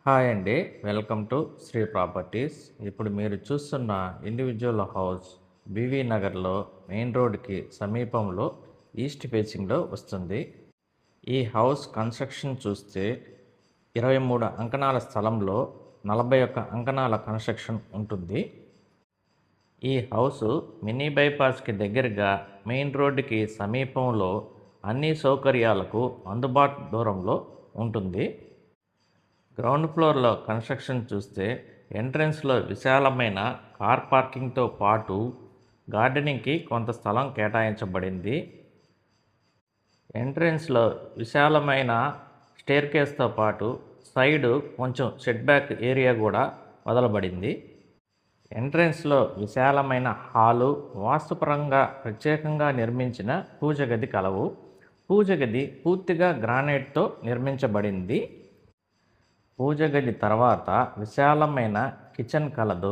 Hi అండి. Welcome to Sri properties. ఇప్పుడు మీరు చూస్తున్న ఇండివిజువల్ హౌస్ బీవీ నగర్లో మెయిన్ రోడ్కి సమీపంలో ఈస్ట్ ఫేసింగ్లో వస్తుంది. ఈ హౌస్ కన్స్ట్రక్షన్ చూస్తే 23 అంకణాల స్థలంలో 41 అంకణాల కన్స్ట్రక్షన్ ఉంటుంది. ఈ హౌస్ మినీ బైపాస్కి దగ్గరగా మెయిన్ రోడ్డుకి సమీపంలో అన్ని సౌకర్యాలకు అందుబాటు దూరంలో ఉంటుంది. గ్రౌండ్ ఫ్లోర్లో కన్స్ట్రక్షన్ చూస్తే ఎంట్రన్స్లో విశాలమైన కార్ పార్కింగ్తో పాటు గార్డెనింగ్కి కొంత స్థలం కేటాయించబడింది. ఎంట్రన్స్లో విశాలమైన స్టేర్కేస్తో పాటు సైడు కొంచెం సెట్ బ్యాక్ ఏరియా కూడా వదలబడింది. ఎంట్రన్స్లో విశాలమైన హాలు, వాస్తుపరంగా ప్రత్యేకంగా నిర్మించిన పూజ గది కలవు. పూజ గది పూర్తిగా గ్రానైట్తో నిర్మించబడింది. పూజ గది తర్వాత విశాలమైన కిచెన్ కలదు.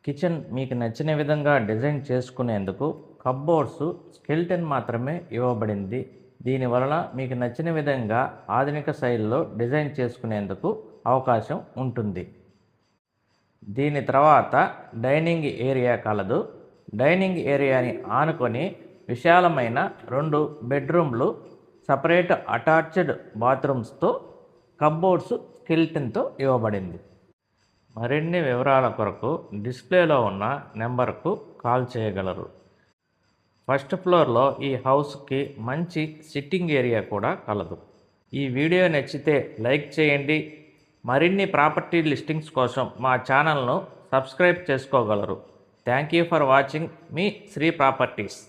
కిచెన్ మీకు నచ్చిన విధంగా డిజైన్ చేసుకునేందుకు కప్బోర్డ్స్ స్కెల్టన్ మాత్రమే ఇవ్వబడింది. దీనివలన మీకు నచ్చిన విధంగా ఆధునిక శైలిలో డిజైన్ చేసుకునేందుకు అవకాశం ఉంటుంది. దీని తర్వాత డైనింగ్ ఏరియా కలదు. డైనింగ్ ఏరియాని ఆనుకొని విశాలమైన 2 బెడ్రూమ్లు, సపరేట్ అటాచ్డ్ బాత్రూమ్స్తో కప్బోర్డ్స్ స్కెల్టన్తో ఇవ్వబడింది. మరిన్ని వివరాల కొరకు డిస్ప్లేలో ఉన్న నెంబర్కు కాల్ చేయగలరు. ఫస్ట్ ఫ్లోర్లో ఈ హౌస్కి మంచి సిట్టింగ్ ఏరియా కూడా కలదు. ఈ వీడియో నచ్చితే లైక్ చేయండి. మరిన్ని ప్రాపర్టీ లిస్టింగ్స్ కోసం మా ఛానల్ను సబ్స్క్రైబ్ చేసుకోగలరు. థ్యాంక్ యూ ఫర్ వాచింగ్ మీ శ్రీ ప్రాపర్టీస్.